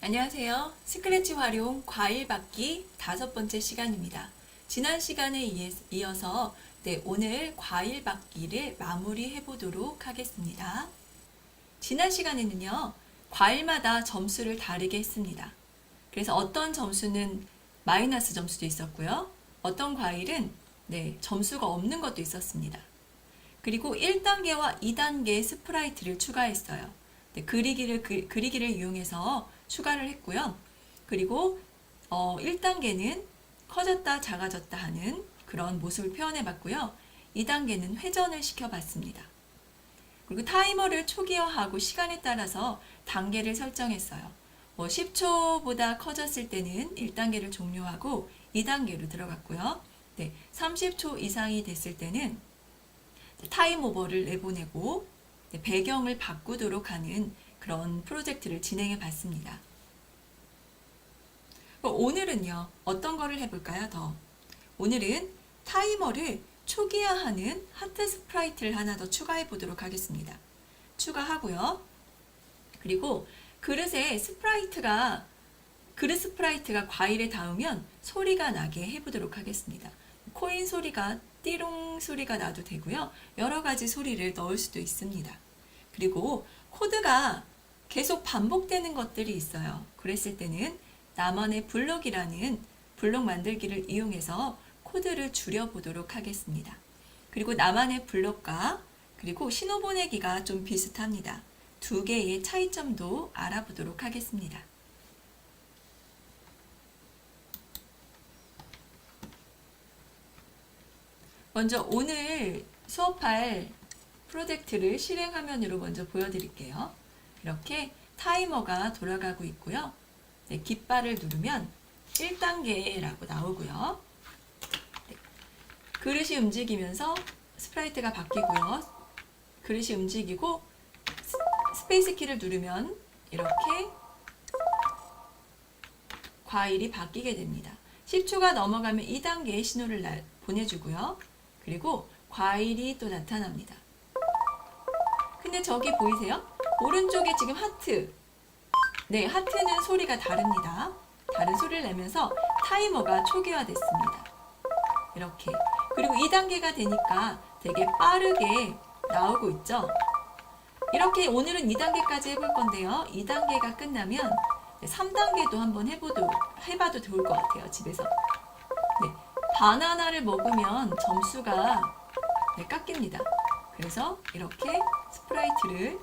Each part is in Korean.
안녕하세요. 스크래치 활용 과일 받기 5번째 시간입니다. 지난 시간에 이어서 오늘 과일 받기를 마무리해 보도록 하겠습니다. 지난 시간에는요, 과일마다 점수를 다르게 했습니다. 그래서 어떤 점수는 마이너스 점수도 있었고요. 어떤 과일은 점수가 없는 것도 있었습니다. 그리고 1단계와 2단계 스프라이트를 추가했어요. 그리기를 이용해서 추가를 했고요. 그리고 1단계는 커졌다 작아졌다 하는 그런 모습을 표현해 봤고요. 2단계는 회전을 시켜 봤습니다. 그리고 타이머를 초기화하고 시간에 따라서 단계를 설정했어요. 10초보다 커졌을 때는 1단계를 종료하고 2단계로 들어갔고요. 30초 이상이 됐을 때는 타임 오버를 내보내고 배경을 바꾸도록 하는 그런 프로젝트를 진행해 봤습니다. 오늘은요, 어떤 거를 해볼까요? 오늘은 타이머를 초기화하는 하트 스프라이트를 하나 더 추가해 보도록 하겠습니다. 추가하고요. 그리고 그릇 스프라이트가 과일에 닿으면 소리가 나게 해보도록 하겠습니다. 코인 소리가 띠롱 소리가 나도 되고요. 여러 가지 소리를 넣을 수도 있습니다. 그리고 코드가 계속 반복되는 것들이 있어요. 그랬을 때는 나만의 블록이라는 블록 만들기를 이용해서 코드를 줄여보도록 하겠습니다. 그리고 나만의 블록과 그리고 신호 보내기가 좀 비슷합니다. 두 개의 차이점도 알아보도록 하겠습니다. 먼저 오늘 수업할 프로젝트를 실행 화면으로 먼저 보여드릴게요. 이렇게 타이머가 돌아가고 있고요. 깃발을 누르면 1단계라고 나오고요. 그릇이 움직이면서 스프라이트가 바뀌고요. 그릇이 움직이고 스페이스 키를 누르면 이렇게 과일이 바뀌게 됩니다. 10초가 넘어가면 2단계의 신호를 보내주고요. 그리고 과일이 또 나타납니다. 근데 저기 보이세요? 오른쪽에 지금 하트. 하트는 소리가 다릅니다. 다른 소리를 내면서 타이머가 초기화됐습니다. 이렇게. 그리고 2단계가 되니까 되게 빠르게 나오고 있죠? 이렇게 오늘은 2단계까지 해볼 건데요. 2단계가 끝나면 3단계도 한번 해봐도 좋을 것 같아요. 집에서. 바나나를 먹으면 점수가 깎입니다. 그래서 이렇게 스프라이트를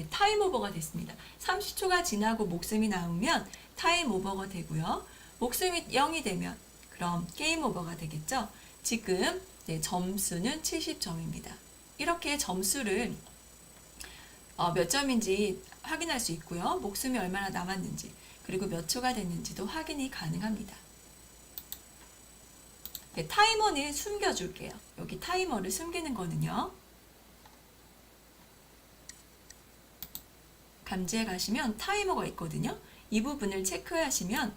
타임 오버가 됐습니다. 30초가 지나고 목숨이 나오면 타임 오버가 되고요. 목숨이 0이 되면 그럼 게임 오버가 되겠죠. 지금 점수는 70점입니다. 이렇게 점수를 몇 점인지 확인할 수 있고요. 목숨이 얼마나 남았는지 그리고 몇 초가 됐는지도 확인이 가능합니다. 타이머는 숨겨줄게요. 여기 타이머를 숨기는 거는요. 감지해 가시면 타이머가 있거든요. 이 부분을 체크하시면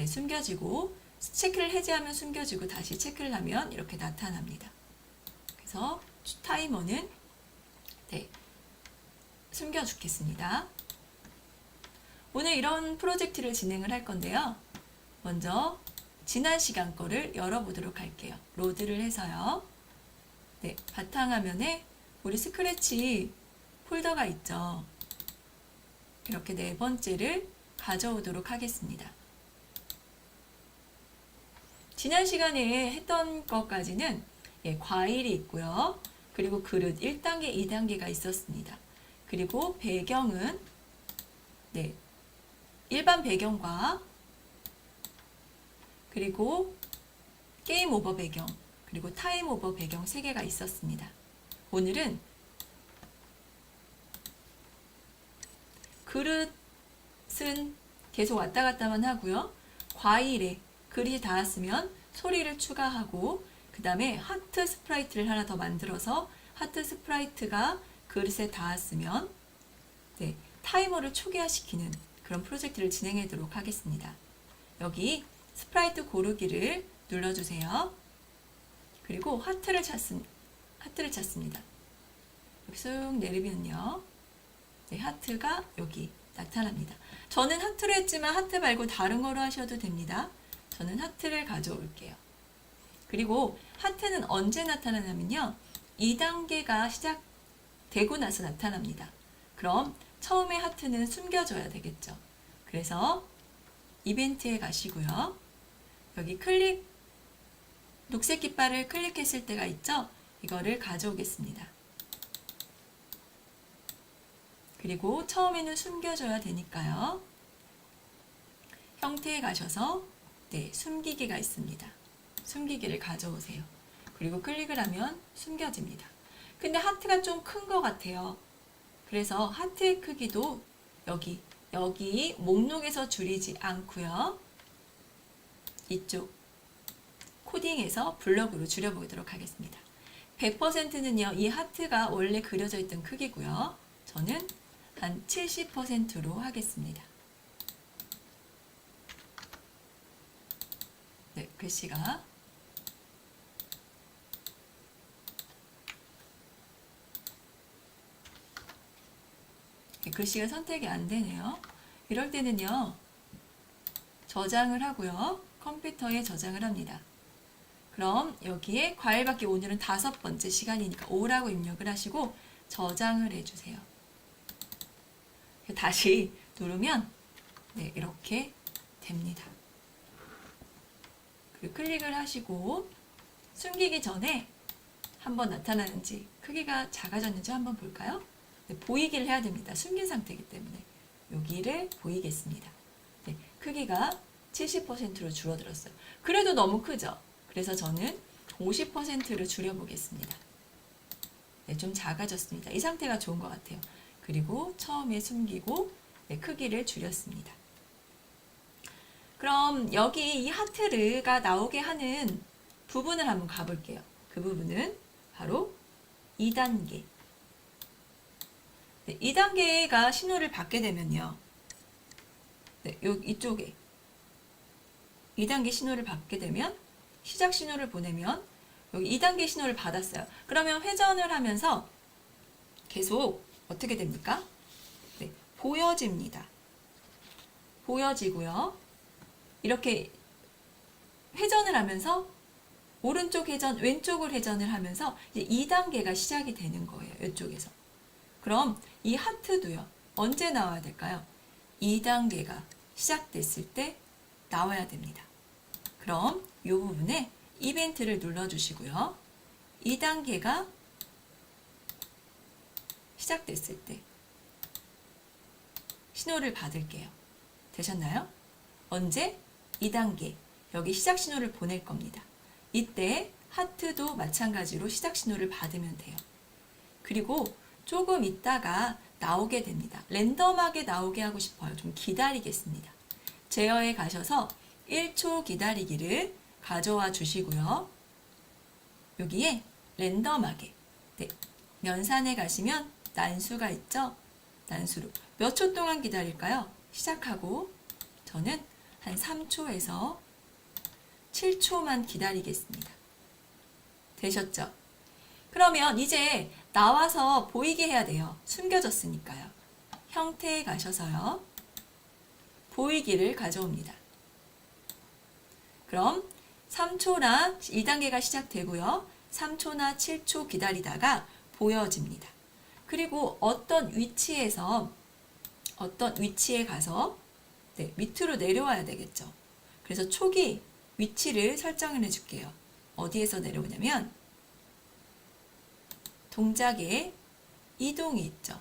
숨겨지고 체크를 해제하면 숨겨지고 다시 체크를 하면 이렇게 나타납니다. 그래서 타이머는 숨겨주겠습니다. 오늘 이런 프로젝트를 진행을 할 건데요. 먼저 지난 시간 거를 열어보도록 할게요. 로드를 해서요. 바탕화면에 우리 스크래치 폴더가 있죠. 이렇게 4번째를 가져오도록 하겠습니다. 지난 시간에 했던 것까지는 과일이 있고요. 그리고 그릇 1단계, 2단계가 있었습니다. 그리고 배경은 일반 배경과 그리고 게임 오버 배경 그리고 타임 오버 배경 3개가 있었습니다. 오늘은 그릇은 계속 왔다 갔다만 하고요. 과일에 그릇이 닿았으면 소리를 추가하고 그 다음에 하트 스프라이트를 하나 더 만들어서 하트 스프라이트가 그릇에 닿았으면 타이머를 초기화시키는 그런 프로젝트를 진행하도록 하겠습니다. 여기 스프라이트 고르기를 눌러주세요. 그리고 하트를 찾습니다. 여기 쑥 내리면요. 네, 하트가 여기 나타납니다. 저는 하트로 했지만 하트 말고 다른 거로 하셔도 됩니다. 저는 하트를 가져올게요. 그리고 하트는 언제 나타나냐면요. 2단계가 시작되고 나서 나타납니다. 그럼 처음에 하트는 숨겨줘야 되겠죠. 그래서 이벤트에 가시고요. 여기 녹색 깃발을 클릭했을 때가 있죠. 이거를 가져오겠습니다. 그리고 처음에는 숨겨줘야 되니까요. 형태에 가셔서 네, 숨기기가 있습니다. 숨기기를 가져오세요. 그리고 클릭을 하면 숨겨집니다. 근데 하트가 좀 큰 것 같아요. 그래서 하트의 크기도 여기 목록에서 줄이지 않고요. 이쪽 코딩에서 블럭으로 줄여보도록 하겠습니다. 100%는요. 이 하트가 원래 그려져 있던 크기고요. 저는 한 70%로 하겠습니다. 네, 글씨가 글씨가 선택이 안 되네요. 이럴 때는요. 저장을 하고요. 컴퓨터에 저장을 합니다. 그럼 여기에 과일 받기 오늘은 5번째 시간이니까 5라고 입력을 하시고 저장을 해주세요. 다시 누르면 네, 이렇게 됩니다. 그리고 클릭을 하시고 숨기기 전에 한번 나타나는지 크기가 작아졌는지 한번 볼까요? 네, 보이기를 해야 됩니다. 숨긴 상태이기 때문에 여기를 보이겠습니다. 네, 크기가 70%로 줄어들었어요. 그래도 너무 크죠? 그래서 저는 50%를 줄여보겠습니다. 네, 좀 작아졌습니다. 이 상태가 좋은 것 같아요. 그리고 처음에 숨기고 네, 크기를 줄였습니다. 그럼 여기 이 하트가 나오게 하는 부분을 한번 가볼게요. 그 부분은 바로 2단계. 네, 2단계가 신호를 받게 되면요. 네, 이쪽에 2단계 신호를 받게 되면 시작 신호를 보내면 여기 2단계 신호를 받았어요. 그러면 회전을 하면서 계속 어떻게 됩니까? 네, 보여집니다. 보여지고요. 이렇게 회전을 하면서 오른쪽 회전, 왼쪽을 회전을 하면서 이제 2단계가 시작이 되는 거예요. 이쪽에서. 그럼 이 하트도요. 언제 나와야 될까요? 2단계가 시작됐을 때 나와야 됩니다. 그럼 이 부분에 이벤트를 눌러주시고요. 2단계가 시작됐을 때 신호를 받을게요. 되셨나요? 언제? 2단계. 여기 시작 신호를 보낼 겁니다. 이때 하트도 마찬가지로 시작 신호를 받으면 돼요. 그리고 조금 있다가 나오게 됩니다. 랜덤하게 나오게 하고 싶어요. 좀 기다리겠습니다. 제어에 가셔서 1초 기다리기를 가져와 주시고요. 여기에 랜덤하게 네, 연산에 가시면 난수가 있죠? 난수로 몇 초 동안 기다릴까요? 시작하고 저는 한 3초에서 7초만 기다리겠습니다. 되셨죠? 그러면 이제 나와서 보이게 해야 돼요. 숨겨졌으니까요. 형태에 가셔서요. 보이기를 가져옵니다. 그럼 3초나 2단계가 시작되고요. 3초나 7초 기다리다가 보여집니다. 그리고 어떤 위치에 가서 네, 밑으로 내려와야 되겠죠. 그래서 초기 위치를 설정을 해줄게요. 어디에서 내려오냐면 동작에 이동이 있죠.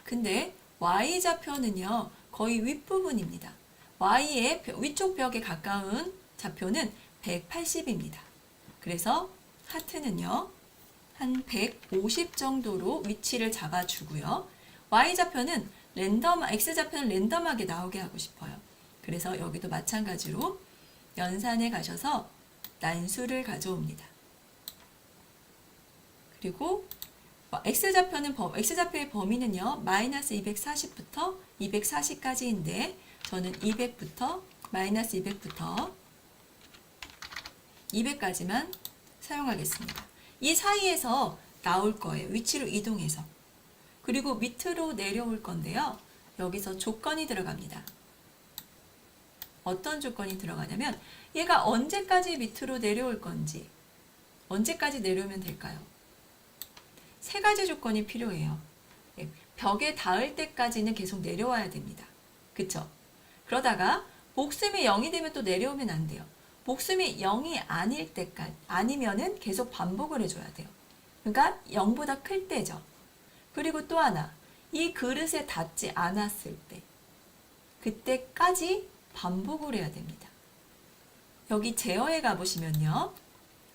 근데 Y좌표는요. 거의 윗부분입니다. Y의 위쪽 벽에 가까운 좌표는 180입니다. 그래서 하트는요. 한 150 정도로 위치를 잡아주고요. Y좌표는 X좌표는 랜덤하게 나오게 하고 싶어요. 그래서 여기도 마찬가지로 연산에 가셔서 난수를 가져옵니다. 그리고 X좌표의 범위는요. 마이너스 240부터 240까지인데 저는 200부터 마이너스 200부터 200까지만 사용하겠습니다. 이 사이에서 나올 거예요. 위치로 이동해서. 그리고 밑으로 내려올 건데요. 여기서 조건이 들어갑니다. 어떤 조건이 들어가냐면 얘가 언제까지 밑으로 내려올 건지, 언제까지 내려오면 될까요? 세 가지 조건이 필요해요. 벽에 닿을 때까지는 계속 내려와야 됩니다. 그쵸? 그러다가 목숨이 0이 되면 또 내려오면 안 돼요. 목숨이 0이 아닐 때까지, 아니면은 계속 반복을 해줘야 돼요. 그러니까 0보다 클 때죠. 그리고 또 하나, 이 그릇에 닿지 않았을 때, 그때까지 반복을 해야 됩니다. 여기 제어에 가보시면요.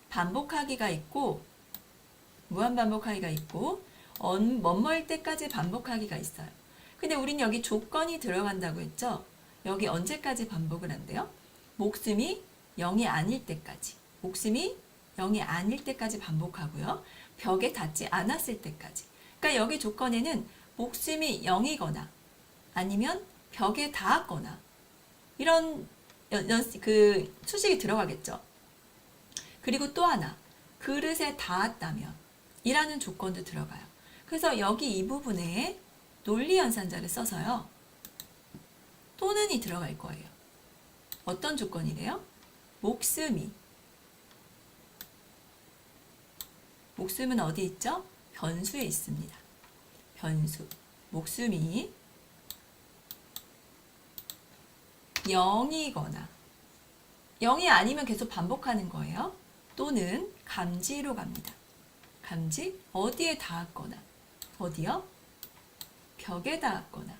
반복하기가 있고, 무한반복하기가 있고, 멋멀 때까지 반복하기가 있어요. 근데 우린 여기 조건이 들어간다고 했죠? 여기 언제까지 반복을 한대요? 목숨이 0이 아닐 때까지. 목숨이 0이 아닐 때까지 반복하고요. 벽에 닿지 않았을 때까지. 그러니까 여기 조건에는 목숨이 0이거나 아니면 벽에 닿았거나 이런 수식이 들어가겠죠. 그리고 또 하나, 그릇에 닿았다면 이라는 조건도 들어가요. 그래서 여기 이 부분에 논리연산자를 써서요. 또는이 들어갈 거예요. 어떤 조건이래요? 목숨은 어디 있죠? 변수에 있습니다. 변수. 목숨이 0이거나 0이 아니면 계속 반복하는 거예요. 또는 감지로 갑니다. 감지 어디에 닿았거나 어디요? 벽에 닿았거나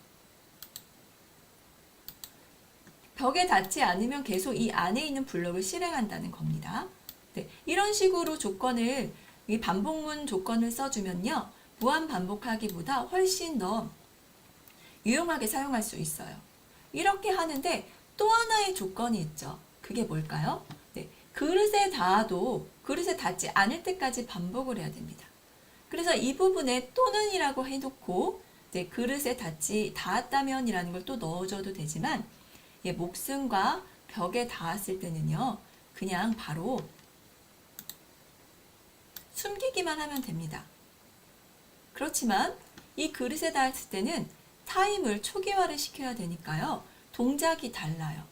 벽에 닿지 않으면 계속 이 안에 있는 블록을 실행한다는 겁니다. 네, 이런 식으로 조건을 이 반복문 조건을 써주면요. 무한 반복하기보다 훨씬 더 유용하게 사용할 수 있어요. 이렇게 하는데 또 하나의 조건이 있죠. 그게 뭘까요? 네, 그릇에 닿아도 그릇에 닿지 않을 때까지 반복을 해야 됩니다. 그래서 이 부분에 또는이라고 해놓고 네, 그릇에 닿았다면 이라는 걸 또 넣어줘도 되지만 예, 목숨과 벽에 닿았을 때는요. 그냥 바로 숨기기만 하면 됩니다. 그렇지만 이 그릇에 닿았을 때는 타임을 초기화를 시켜야 되니까요. 동작이 달라요.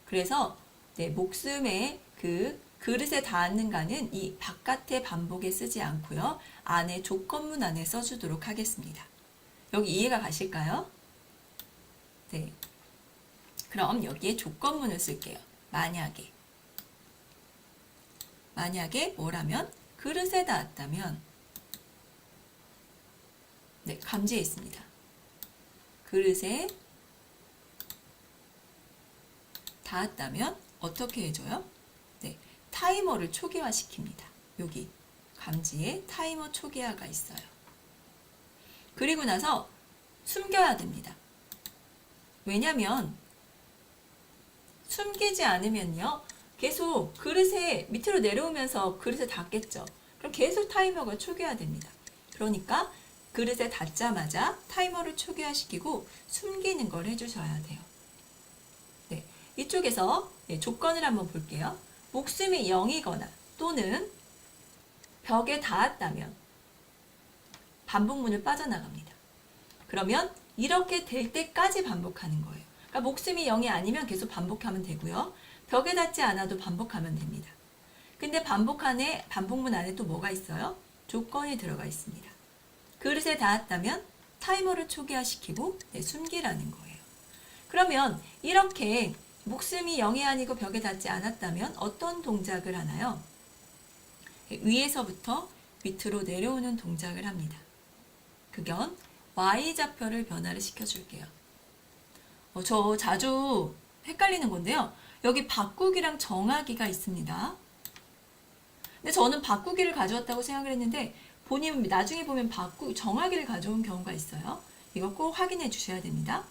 그래서 네, 목숨의 그 그릇에 닿았는가는 이 바깥의 반복에 쓰지 않고요. 안에 조건문 안에 써주도록 하겠습니다. 여기 이해가 가실까요? 네. 그럼 여기에 조건문을 쓸게요. 만약에 뭐라면 그릇에 닿았다면 네, 감지에 있습니다. 그릇에 닿았다면 어떻게 해줘요? 네, 타이머를 초기화시킵니다. 여기 감지에 타이머 초기화가 있어요. 그리고 나서 숨겨야 됩니다. 왜냐면 숨기지 않으면요. 계속 그릇에 밑으로 내려오면서 그릇에 닿겠죠. 그럼 계속 타이머가 초기화됩니다. 그러니까 그릇에 닿자마자 타이머를 초기화시키고 숨기는 걸 해주셔야 돼요. 네, 이쪽에서 조건을 한번 볼게요. 목숨이 0이거나 또는 벽에 닿았다면 반복문을 빠져나갑니다. 그러면 이렇게 될 때까지 반복하는 거예요. 그러니까 목숨이 0이 아니면 계속 반복하면 되고요. 벽에 닿지 않아도 반복하면 됩니다. 근데 반복문 안에 또 뭐가 있어요? 조건이 들어가 있습니다. 그릇에 닿았다면 타이머를 초기화시키고 숨기라는 거예요. 그러면 이렇게 목숨이 0이 아니고 벽에 닿지 않았다면 어떤 동작을 하나요? 위에서부터 밑으로 내려오는 동작을 합니다. 그건 Y좌표를 변화를 시켜줄게요. 저 자주 헷갈리는 건데요. 여기 바꾸기랑 정하기가 있습니다. 근데 저는 바꾸기를 가져왔다고 생각을 했는데 본인 나중에 보면 정하기를 가져온 경우가 있어요. 이거 꼭 확인해 주셔야 됩니다.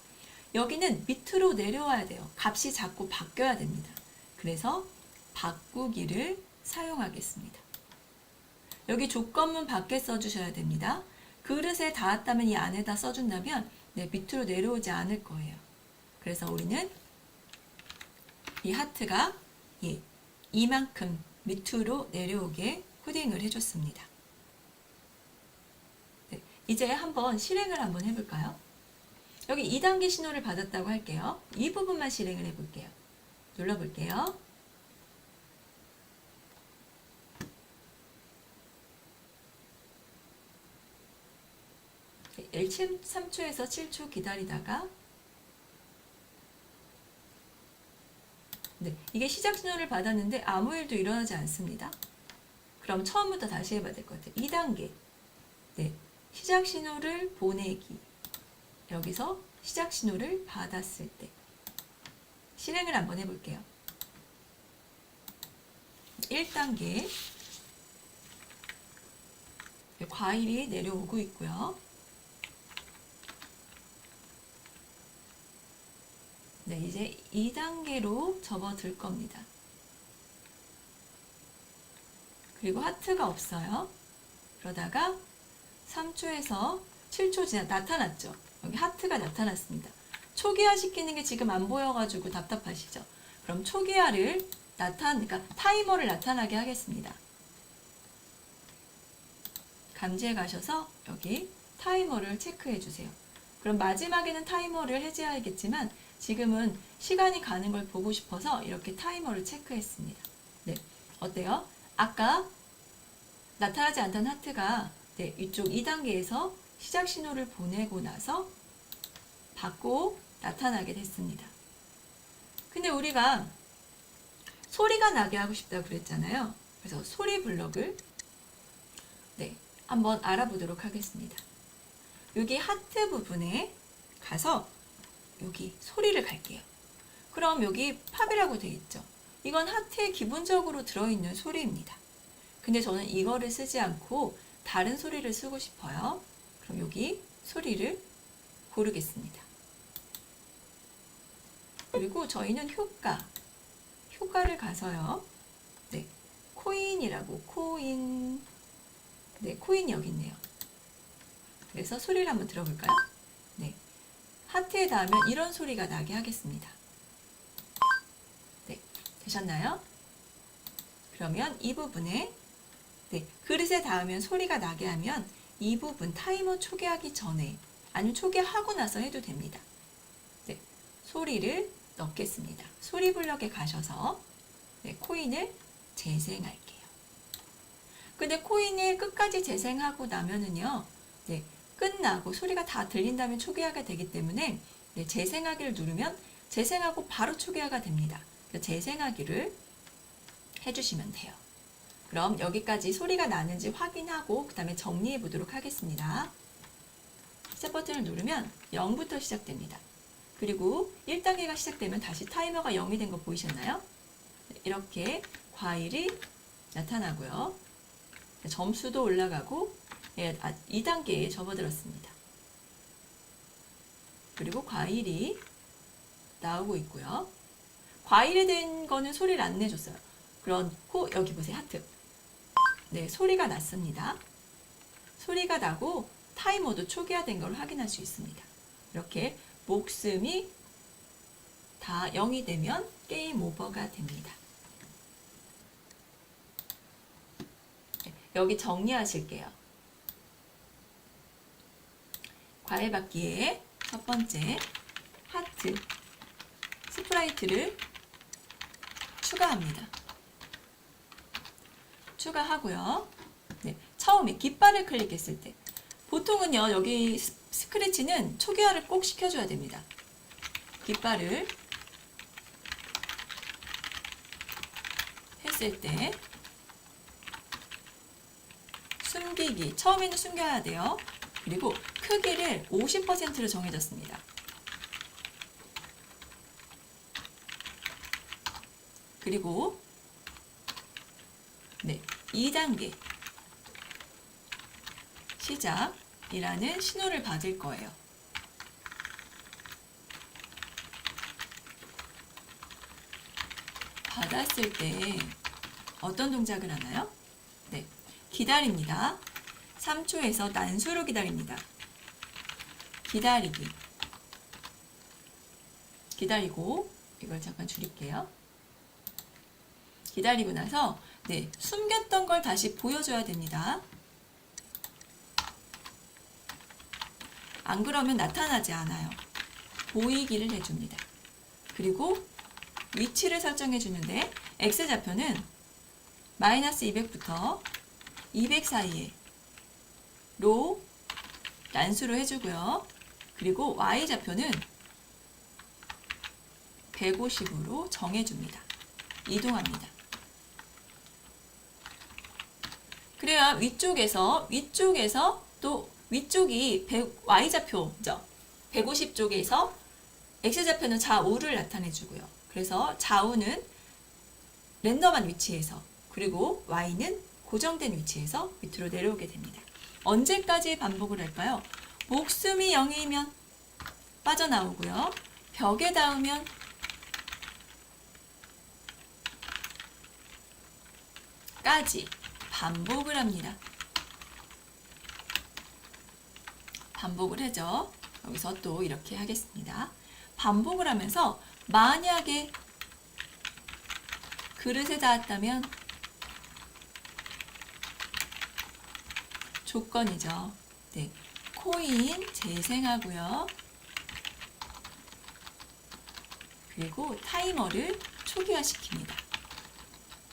여기는 밑으로 내려와야 돼요. 값이 자꾸 바뀌어야 됩니다. 그래서 바꾸기를 사용하겠습니다. 여기 조건문 밖에 써주셔야 됩니다. 그릇에 닿았다면 이 안에다 써준다면 밑으로 내려오지 않을 거예요. 그래서 우리는 이 하트가 이만큼 밑으로 내려오게 코딩을 해줬습니다. 네, 이제 한번 실행을 한번 해볼까요? 여기 2단계 신호를 받았다고 할게요. 이 부분만 실행을 해볼게요. 눌러볼게요. 3초에서 7초 기다리다가 네, 이게 시작 신호를 받았는데 아무 일도 일어나지 않습니다. 그럼 처음부터 다시 해봐야 될 것 같아요. 2단계 네, 시작 신호를 보내기 여기서 시작 신호를 받았을 때 실행을 한번 해볼게요. 1단계 과일이 내려오고 있고요. 네, 이제 2단계로 접어들 겁니다. 그리고 하트가 없어요. 그러다가 3초에서 7초 지나 나타났죠. 여기 하트가 나타났습니다. 초기화 시키는 게 지금 안 보여가지고 답답하시죠? 그럼 초기화를 그러니까 타이머를 나타나게 하겠습니다. 감지에 가셔서 여기 타이머를 체크해 주세요. 그럼 마지막에는 타이머를 해제해야겠지만 지금은 시간이 가는 걸 보고 싶어서 이렇게 타이머를 체크했습니다. 네, 어때요? 아까 나타나지 않던 하트가 네, 이쪽 2단계에서 시작 신호를 보내고 나서 받고 나타나게 됐습니다. 근데 우리가 소리가 나게 하고 싶다고 그랬잖아요. 그래서 소리 블럭을 네, 한번 알아보도록 하겠습니다. 여기 하트 부분에 가서 여기 소리를 갈게요. 그럼 여기 팝이라고 되어 있죠. 이건 하트에 기본적으로 들어있는 소리입니다. 근데 저는 이거를 쓰지 않고 다른 소리를 쓰고 싶어요. 그럼 여기 소리를 고르겠습니다. 그리고 저희는 효과를 가서요. 네, 코인이라고 코인 네, 코인이 여기 있네요. 그래서 소리를 한번 들어볼까요? 네, 하트에 닿으면 이런 소리가 나게 하겠습니다. 네, 되셨나요? 그러면 이 부분에 네, 그릇에 닿으면 소리가 나게 하면 이 부분 타이머 초기화하기 전에 아니면 초기화하고 나서 해도 됩니다. 네, 소리를 넣겠습니다. 소리 블럭에 가셔서 네, 코인을 재생할게요. 근데 코인을 끝까지 재생하고 나면은요, 네, 끝나고 소리가 다 들린다면 초기화가 되기 때문에 네, 재생하기를 누르면 재생하고 바로 초기화가 됩니다. 재생하기를 해주시면 돼요. 그럼 여기까지 소리가 나는지 확인하고 그 다음에 정리해 보도록 하겠습니다. 셋 버튼을 누르면 0부터 시작됩니다. 그리고 1단계가 시작되면 다시 타이머가 0이 된 거 보이셨나요? 이렇게 과일이 나타나고요. 점수도 올라가고 2단계에 접어들었습니다. 그리고 과일이 나오고 있고요. 과일에 된 거는 소리를 안 내줬어요. 그렇고 여기 보세요. 하트. 네, 소리가 났습니다. 소리가 나고 타이머도 초기화된 걸 확인할 수 있습니다. 이렇게 목숨이 다 0이 되면 게임 오버가 됩니다. 네, 여기 정리하실게요. 과일 받기에 첫 번째 하트 스프라이트를 추가합니다. 추가하고요. 네, 처음에 깃발을 클릭했을 때 보통은요 여기 스크래치는 초기화를 꼭 시켜줘야 됩니다. 깃발을 했을 때 숨기기 처음에는 숨겨야 돼요. 그리고 크기를 50%로 정해졌습니다. 그리고 네, 2단계 시작이라는 신호를 받을 거예요. 받았을 때 어떤 동작을 하나요? 네, 기다립니다. 3초에서 난수로 기다립니다. 기다리기. 기다리고 이걸 잠깐 줄일게요. 기다리고 나서 네, 숨겼던 걸 다시 보여줘야 됩니다. 안 그러면 나타나지 않아요. 보이기를 해줍니다. 그리고 위치를 설정해 주는데 X좌표는 마이너스 200부터 200 사이에 로 단수로 해주고요. 그리고 Y좌표는 150으로 정해줍니다. 이동합니다. 그래야 위쪽에서 또 위쪽이 Y좌표죠. 150 쪽에서 X좌표는 좌우를 나타내주고요. 그래서 좌우는 랜덤한 위치에서 그리고 Y는 고정된 위치에서 밑으로 내려오게 됩니다. 언제까지 반복을 할까요? 목숨이 0이면 빠져나오고요. 벽에 닿으면 까지 반복을 합니다. 반복을 하죠. 여기서 또 이렇게 하겠습니다. 반복을 하면서 만약에 그릇에 닿았다면 조건이죠. 네, 코인 재생하고요. 그리고 타이머를 초기화시킵니다.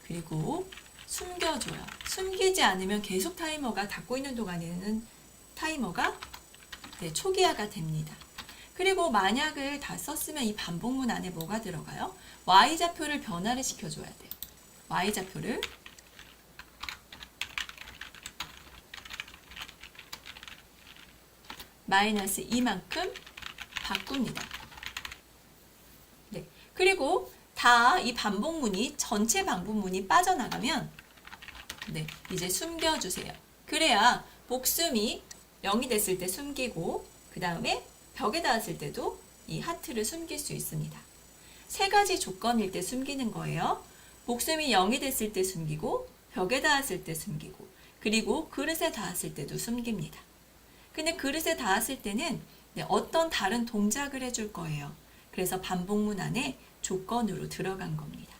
그리고 숨겨줘요. 숨기지 않으면 계속 타이머가 닫고 있는 동안에는 타이머가 초기화가 됩니다. 그리고 만약을 다 썼으면 이 반복문 안에 뭐가 들어가요? Y좌표를 변화를 시켜줘야 돼요. Y좌표를 마이너스 2만큼 바꿉니다. 네. 그리고 다 이 반복문이 전체 반복문이 빠져나가면 이제 숨겨주세요. 그래야 목숨이 0이 됐을 때 숨기고 그 다음에 벽에 닿았을 때도 이 하트를 숨길 수 있습니다. 세 가지 조건일 때 숨기는 거예요. 목숨이 0이 됐을 때 숨기고 벽에 닿았을 때 숨기고 그리고 그릇에 닿았을 때도 숨깁니다. 근데 그릇에 닿았을 때는 어떤 다른 동작을 해줄 거예요. 그래서 반복문 안에 조건으로 들어간 겁니다.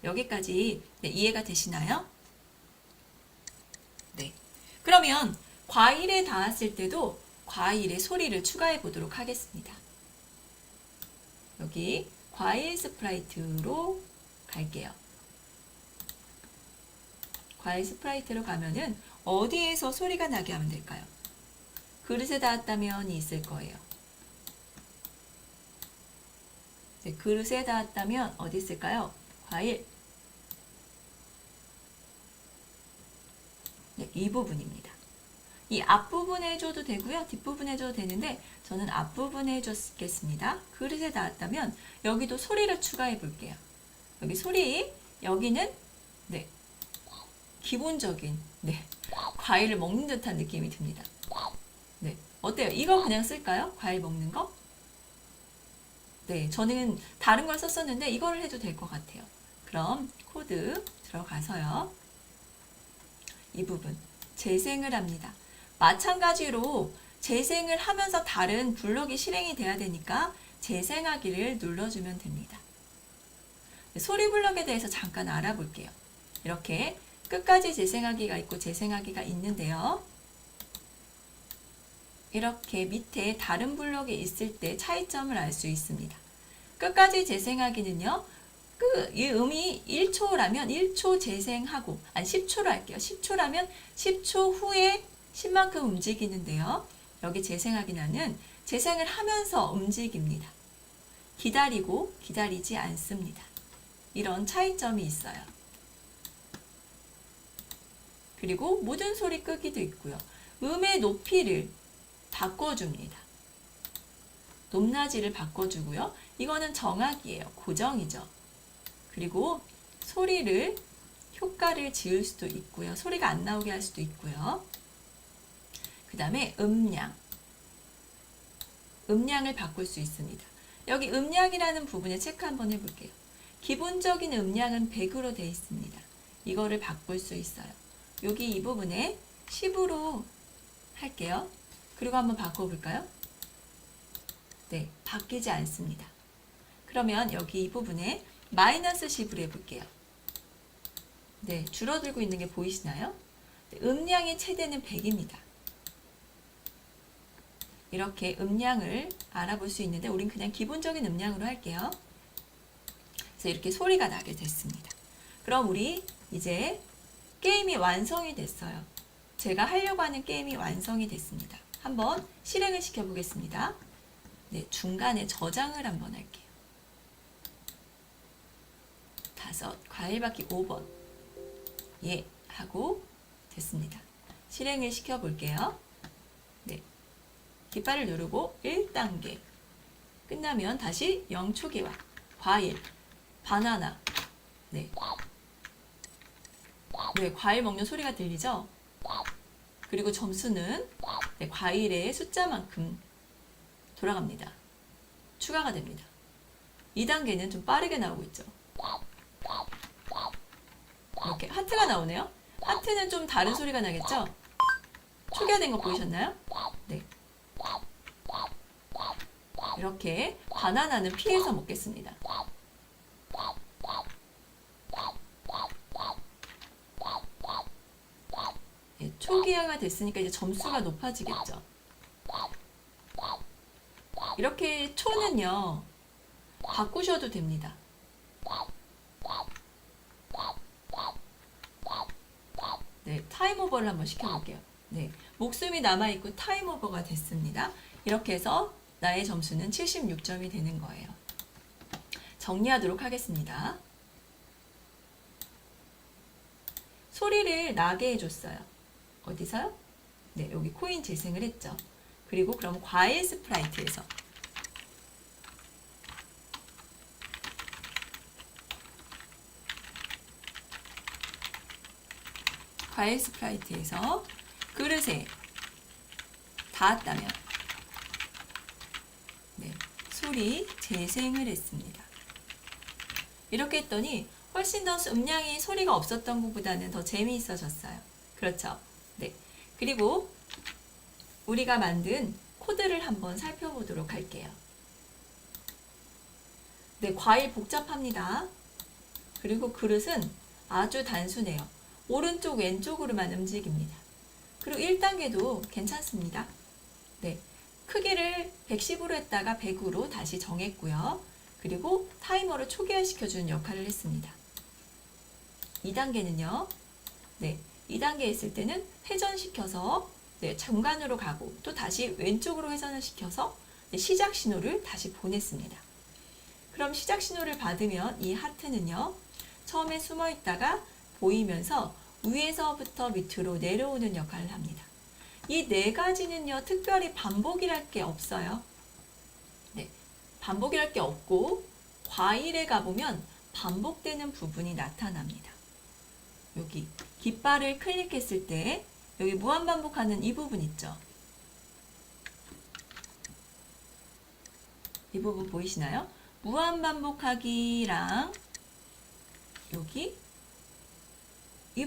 여기까지 이해가 되시나요? 네. 그러면 과일에 닿았을 때도 과일의 소리를 추가해 보도록 하겠습니다. 여기 과일 스프라이트로 갈게요. 과일 스프라이트로 가면은 어디에서 소리가 나게 하면 될까요? 그릇에 닿았다면이 있을 거예요. 네, 그릇에 닿았다면 어디 있을까요? 과일. 네, 이 부분입니다. 이 앞부분에 해줘도 되고요. 뒷부분에 해줘도 되는데 저는 앞부분에 해줬겠습니다. 그릇에 닿았다면 여기도 소리를 추가해 볼게요. 여기 소리, 여기는 기본적인 과일을 먹는 듯한 느낌이 듭니다. 네, 어때요? 이거 그냥 쓸까요? 과일 먹는 거? 네, 저는 다른 걸 썼었는데 이거를 해도 될 것 같아요. 그럼 코드 들어가서요. 이 부분 재생을 합니다. 마찬가지로 재생을 하면서 다른 블럭이 실행이 돼야 되니까 재생하기를 눌러주면 됩니다. 소리 블럭에 대해서 잠깐 알아볼게요. 이렇게 끝까지 재생하기가 있고 재생하기가 있는데요. 이렇게 밑에 다른 블럭이 있을 때 차이점을 알 수 있습니다. 끝까지 재생하기는요. 이 음이 1초라면 1초 재생하고 10초로 할게요. 10초라면 10초 후에 10만큼 움직이는데요. 여기 재생하기는 재생을 하면서 움직입니다. 기다리고 기다리지 않습니다. 이런 차이점이 있어요. 그리고 모든 소리 끄기도 있고요. 음의 높이를 바꿔줍니다. 높낮이를 바꿔주고요. 이거는 정하기예요. 고정이죠. 그리고 소리를 효과를 지을 수도 있고요. 소리가 안 나오게 할 수도 있고요. 그 다음에 음량을 바꿀 수 있습니다. 여기 음량이라는 부분에 체크 한번 해볼게요. 기본적인 음량은 100으로 되어 있습니다. 이거를 바꿀 수 있어요. 여기 이 부분에 10으로 할게요. 그리고 한번 바꿔볼까요? 네, 바뀌지 않습니다. 그러면 여기 이 부분에 마이너스 10으로 해볼게요. 네, 줄어들고 있는 게 보이시나요? 음량의 최대는 100입니다. 이렇게 음량을 알아볼 수 있는데 우린 그냥 기본적인 음량으로 할게요. 그래서 이렇게 소리가 나게 됐습니다. 그럼 우리 이제 게임이 완성이 됐어요. 제가 하려고 하는 게임이 완성이 됐습니다. 한번 실행을 시켜 보겠습니다. 네, 중간에 저장을 한번 할게요. 5, 과일받기 5번. 예, 하고 됐습니다. 실행을 시켜 볼게요. 네, 깃발을 누르고 1단계. 끝나면 다시 0초기화. 과일, 바나나. 네. 네, 과일 먹는 소리가 들리죠? 그리고 점수는 네, 과일의 숫자만큼 돌아갑니다. 추가가 됩니다. 2단계는 좀 빠르게 나오고 있죠. 이렇게 하트가 나오네요. 하트는 좀 다른 소리가 나겠죠? 초기화된 거 보이셨나요? 네. 이렇게 바나나는 피해서 먹겠습니다. 네, 초기화가 됐으니까 이제 점수가 높아지겠죠. 이렇게 초는요, 바꾸셔도 됩니다. 네, 타임오버를 한번 시켜볼게요. 네, 목숨이 남아있고 타임오버가 됐습니다. 이렇게 해서 나의 점수는 76점이 되는 거예요. 정리하도록 하겠습니다. 소리를 나게 해줬어요. 어디서요? 네, 여기 코인 재생을 했죠. 그리고 그럼 과일 스프라이트에서 과일 스프라이트에서 그릇에 닿았다면 네, 소리 재생을 했습니다. 이렇게 했더니 훨씬 더 음량이 소리가 없었던 것보다는 더 재미있어졌어요. 그렇죠? 네. 그리고 우리가 만든 코드를 한번 살펴보도록 할게요. 네, 과일 복잡합니다. 그리고 그릇은 아주 단순해요. 오른쪽 왼쪽으로만 움직입니다. 그리고 1단계도 괜찮습니다. 네, 크기를 110으로 했다가 100으로 다시 정했고요. 그리고 타이머를 초기화시켜주는 역할을 했습니다. 2단계는요. 네, 2단계 했을 때는 회전시켜서 네, 중간으로 가고 또 다시 왼쪽으로 회전을 시켜서 네, 시작 신호를 다시 보냈습니다. 그럼 시작 신호를 받으면 이 하트는요. 처음에 숨어 있다가 보이면서 위에서부터 밑으로 내려오는 역할을 합니다. 이 네 가지는요. 특별히 반복이랄 게 없어요. 네, 반복이랄 게 없고 과일에 가보면 반복되는 부분이 나타납니다. 여기 깃발을 클릭했을 때 여기 무한반복하는 이 부분 있죠. 이 부분 보이시나요? 무한반복하기랑 여기 이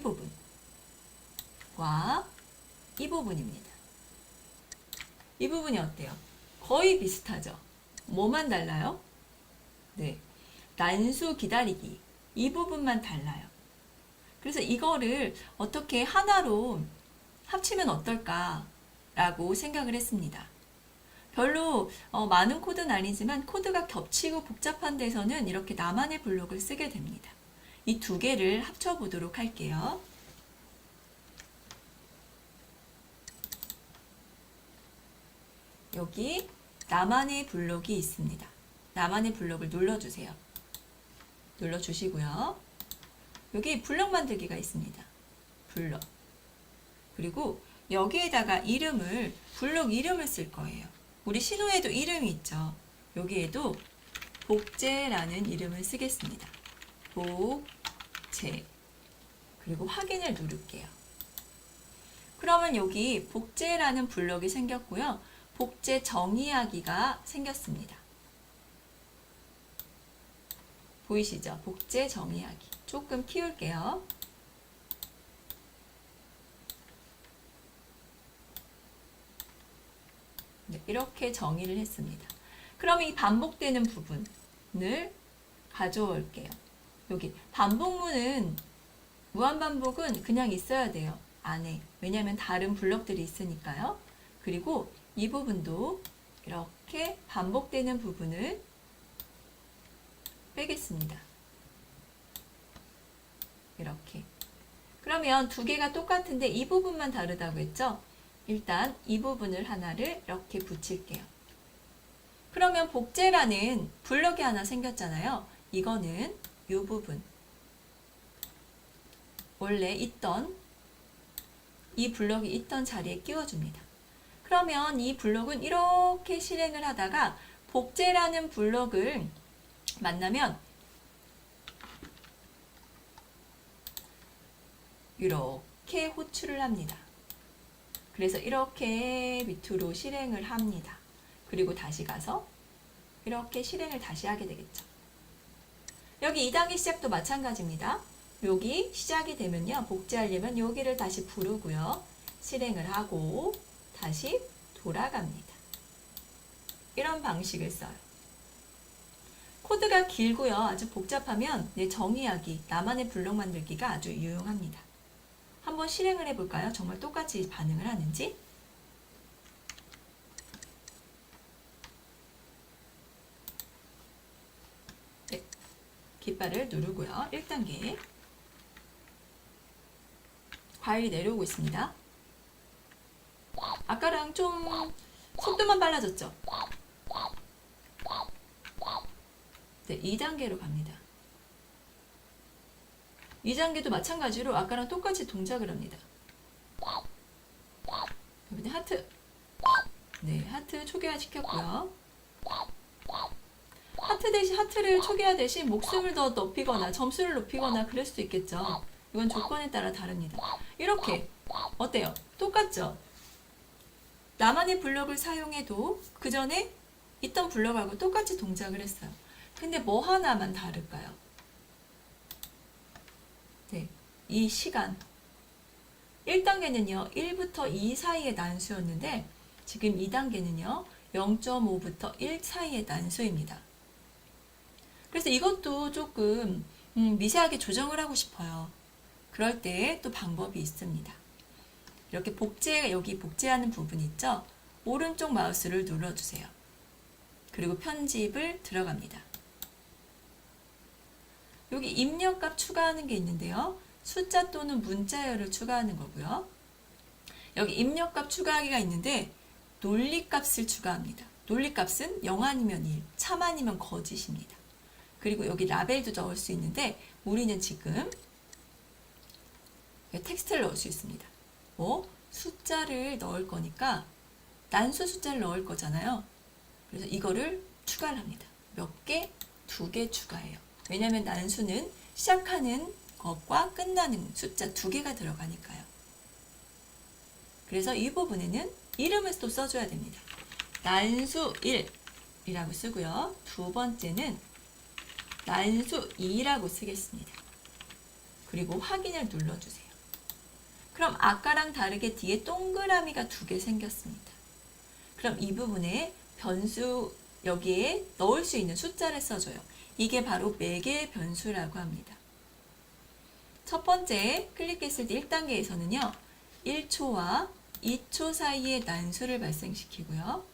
부분과 이 부분입니다. 이 부분이 어때요? 거의 비슷하죠? 뭐만 달라요? 네, 단수 기다리기 이 부분만 달라요. 그래서 이거를 어떻게 하나로 합치면 어떨까 라고 생각을 했습니다. 별로 많은 코드는 아니지만 코드가 겹치고 복잡한 데서는 이렇게 나만의 블록을 쓰게 됩니다. 이 두 개를 합쳐 보도록 할게요. 여기 나만의 블록이 있습니다. 나만의 블록을 눌러주세요. 눌러주시고요. 여기 블록 만들기가 있습니다. 블록. 그리고 여기에다가 이름을, 블록 이름을 쓸 거예요. 우리 신호에도 이름이 있죠. 여기에도 복제라는 이름을 쓰겠습니다. 복제. 그리고 확인을 누를게요. 그러면 여기 복제라는 블록이 생겼고요. 복제 정의하기가 생겼습니다. 보이시죠? 복제 정의하기. 조금 키울게요. 네, 이렇게 정의를 했습니다. 그럼 이 반복되는 부분을 가져올게요. 여기 반복문은 무한반복은 그냥 있어야 돼요. 안에. 왜냐하면 다른 블럭들이 있으니까요. 그리고 이 부분도 이렇게 반복되는 부분을 빼겠습니다. 이렇게. 그러면 두 개가 똑같은데 이 부분만 다르다고 했죠? 일단 이 부분을 하나를 이렇게 붙일게요. 그러면 복제라는 블럭이 하나 생겼잖아요. 이거는 이 부분. 원래 있던 이 블럭이 있던 자리에 끼워줍니다. 그러면 이 블럭은 이렇게 실행을 하다가 복제라는 블럭을 만나면 이렇게 호출을 합니다. 그래서 이렇게 밑으로 실행을 합니다. 그리고 다시 가서 이렇게 실행을 다시 하게 되겠죠. 여기 2단계 시작도 마찬가지입니다. 여기 시작이 되면요. 복제하려면 여기를 다시 부르고요. 실행을 하고 다시 돌아갑니다. 이런 방식을 써요. 코드가 길고요. 아주 복잡하면 정의하기, 나만의 블록 만들기가 아주 유용합니다. 한번 실행을 해볼까요? 정말 똑같이 반응을 하는지. 네, 깃발을 누르고요. 1단계 과일이 내려오고 있습니다. 아까랑 좀 속도만 빨라졌죠? 네, 2단계로 갑니다. 2단계도 마찬가지로 아까랑 똑같이 동작을 합니다. 여기 하트. 네, 하트 초기화 시켰고요. 하트를 초기화 대신 목숨을 더 높이거나 점수를 높이거나 그럴 수도 있겠죠. 이건 조건에 따라 다릅니다. 이렇게 어때요? 똑같죠? 나만의 블럭을 사용해도 그 전에 있던 블럭하고 똑같이 동작을 했어요. 근데 뭐 하나만 다를까요? 네, 이 시간. 1단계는요, 1부터 2 사이의 난수였는데 지금 2단계는요, 0.5부터 1 사이의 난수입니다. 그래서 이것도 조금 미세하게 조정을 하고 싶어요. 그럴 때 또 방법이 있습니다. 이렇게 여기 복제하는 부분 있죠? 오른쪽 마우스를 눌러주세요. 그리고 편집을 들어갑니다. 여기 입력값 추가하는 게 있는데요. 숫자 또는 문자열을 추가하는 거고요. 여기 입력값 추가하기가 있는데 논리값을 추가합니다. 논리값은 0 아니면 1, 참 아니면 거짓입니다. 그리고 여기 라벨도 넣을 수 있는데 우리는 지금 텍스트를 넣을 수 있습니다. 숫자를 넣을 거니까 난수 숫자를 넣을 거잖아요. 그래서 이거를 추가를 합니다. 몇 개? 2개 추가해요. 왜냐하면 난수는 시작하는 것과 끝나는 숫자 2개가 들어가니까요. 그래서 이 부분에는 이름을 또 써줘야 됩니다. 난수 1이라고 쓰고요. 두 번째는 난수 2라고 쓰겠습니다. 그리고 확인을 눌러주세요. 그럼 아까랑 다르게 뒤에 동그라미가 2개 생겼습니다. 그럼 이 부분에 변수 여기에 넣을 수 있는 숫자를 써줘요. 이게 바로 매개 변수라고 합니다. 첫 번째 클릭했을 때 1단계에서는요. 1초와 2초 사이에 난수를 발생시키고요.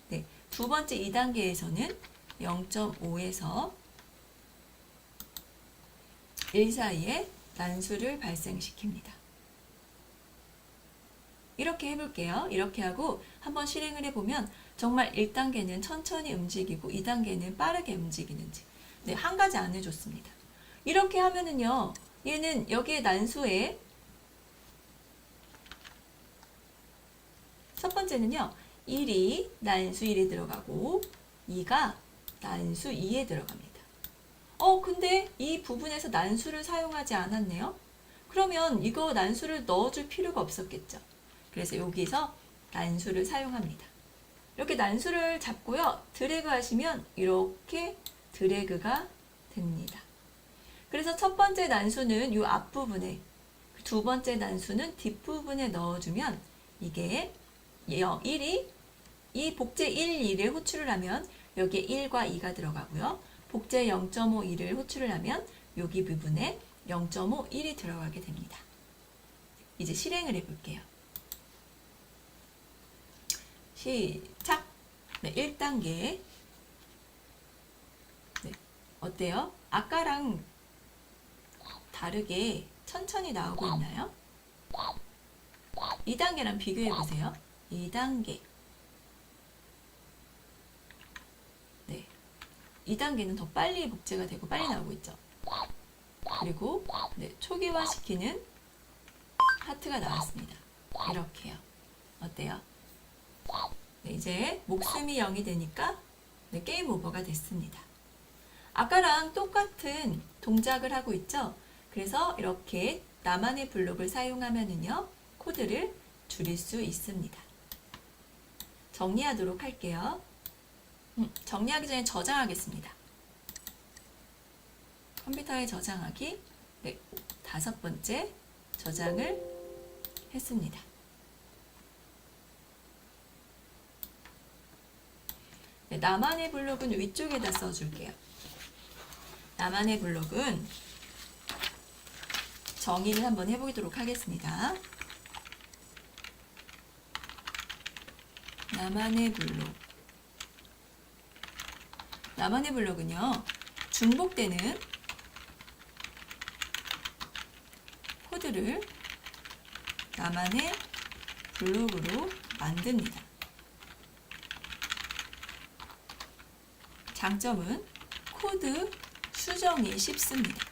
네, 두 번째 2단계에서는 0.5에서 1 사이에 난수를 발생시킵니다. 이렇게 해볼게요. 이렇게 하고 한번 실행을 해보면 정말 1단계는 천천히 움직이고 2단계는 빠르게 움직이는지 한 가지 안 해줬습니다. 이렇게 하면은요. 얘는 여기에 난수에 첫 번째는요. 1이 난수 1에 들어가고 2가 난수 2에 들어갑니다. 근데 이 부분에서 난수를 사용하지 않았네요. 그러면 이거 난수를 넣어줄 필요가 없었겠죠. 그래서 여기서 난수를 사용합니다. 이렇게 난수를 잡고요. 드래그 하시면 이렇게 드래그가 됩니다. 그래서 첫 번째 난수는 이 앞부분에, 두 번째 난수는 뒷부분에 넣어주면 이게 1이 이 복제 1, 2를 호출을 하면 여기에 1과 2가 들어가고요. 복제 0.5, 2를 호출을 하면 여기 부분에 0.5, 1이 들어가게 됩니다. 이제 실행을 해볼게요. 시작! 네, 1단계. 네, 어때요? 아까랑 다르게 천천히 나오고 있나요? 2단계랑 비교해 보세요. 2단계. 네, 2단계는 더 빨리 복제가 되고 빨리 나오고 있죠. 그리고 네, 초기화시키는 하트가 나왔습니다. 이렇게요. 어때요? 네, 이제 목숨이 0이 되니까 네, 게임 오버가 됐습니다. 아까랑 똑같은 동작을 하고 있죠? 그래서 이렇게 나만의 블록을 사용하면은요, 코드를 줄일 수 있습니다. 정리하도록 할게요. 정리하기 전에 저장하겠습니다. 컴퓨터에 저장하기. 네, 5번째 저장을 했습니다. 네, 나만의 블록은 위쪽에다 써줄게요. 나만의 블록은 정의를 한번 해보도록 하겠습니다. 나만의 블록. 나만의 블록은요, 중복되는 코드를 나만의 블록으로 만듭니다. 장점은 코드 수정이 쉽습니다.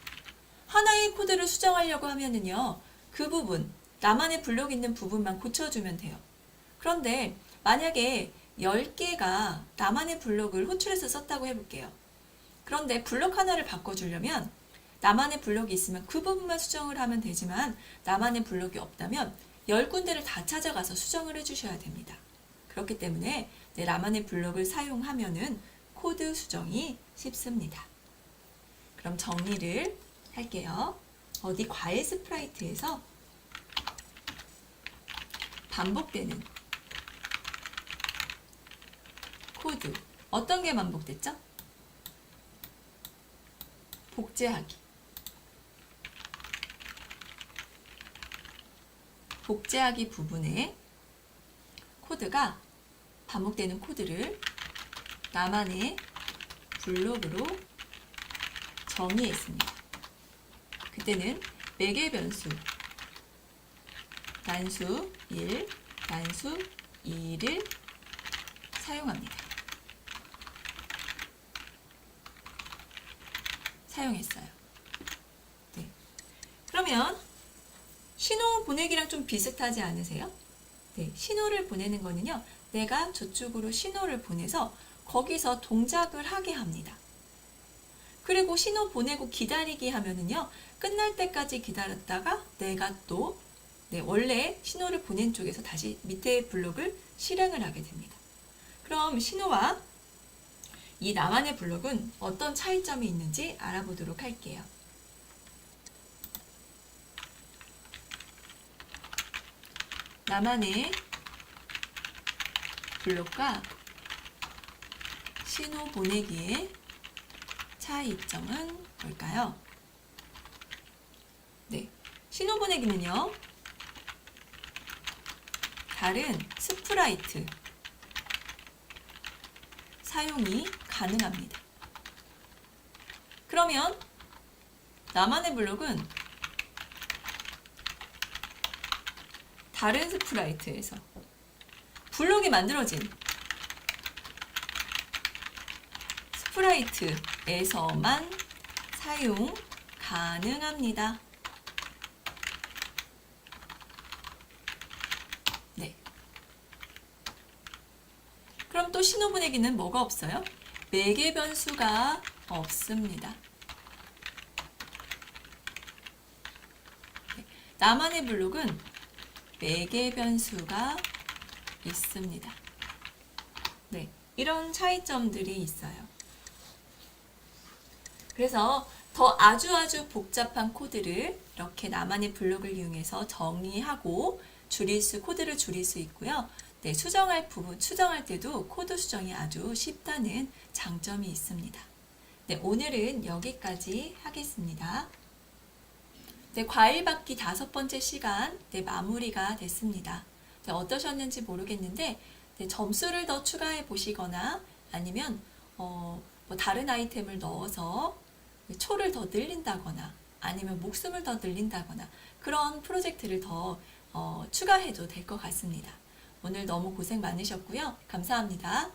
하나의 코드를 수정하려고 하면은요, 그 부분, 나만의 블록 있는 부분만 고쳐주면 돼요. 그런데 만약에 10개가 나만의 블록을 호출해서 썼다고 해볼게요. 그런데 블록 하나를 바꿔주려면 나만의 블록이 있으면 그 부분만 수정을 하면 되지만 나만의 블록이 없다면 10군데를 다 찾아가서 수정을 해주셔야 됩니다. 그렇기 때문에 나만의 블록을 사용하면은 코드 수정이 쉽습니다. 그럼 정리를 할게요. 어디 과일 스프라이트에서 반복되는 코드. 어떤 게 반복됐죠? 복제하기. 복제하기 부분에 코드가 반복되는 코드를 나만의 블록으로 정의했습니다. 그때는 매개 변수 단수 1, 단수 2를 사용합니다. 사용했어요. 네. 그러면 신호 보내기랑 좀 비슷하지 않으세요? 네. 신호를 보내는 거는요, 내가 저쪽으로 신호를 보내서 거기서 동작을 하게 합니다. 그리고 신호 보내고 기다리기 하면은요, 끝날 때까지 기다렸다가 내가 또 원래 신호를 보낸 쪽에서 다시 밑에 블록을 실행을 하게 됩니다. 그럼 신호와 이 나만의 블록은 어떤 차이점이 있는지 알아보도록 할게요. 나만의 블록과 신호 보내기의 차이점은 뭘까요? 네, 신호 보내기는요, 다른 스프라이트 사용이 가능합니다. 그러면 나만의 블록은 다른 스프라이트에서 블록이 만들어진 스프라이트에서만 사용 가능합니다. 네. 그럼 또 신호 보내기는 뭐가 없어요? 매개 변수가 없습니다. 네. 나만의 블록은 매개 변수가 있습니다. 네. 이런 차이점들이 있어요. 그래서 더 아주 복잡한 코드를 이렇게 나만의 블록을 이용해서 정의하고 코드를 줄일 수 있고요. 네, 수정할 때도 코드 수정이 아주 쉽다는 장점이 있습니다. 네, 오늘은 여기까지 하겠습니다. 네, 과일 받기 5번째 시간 마무리가 됐습니다. 네, 어떠셨는지 모르겠는데 네, 점수를 더 추가해 보시거나 아니면 뭐 다른 아이템을 넣어서 초를 더 늘린다거나 아니면 목숨을 더 늘린다거나 그런 프로젝트를 더 추가해도 될 것 같습니다. 오늘 너무 고생 많으셨고요. 감사합니다.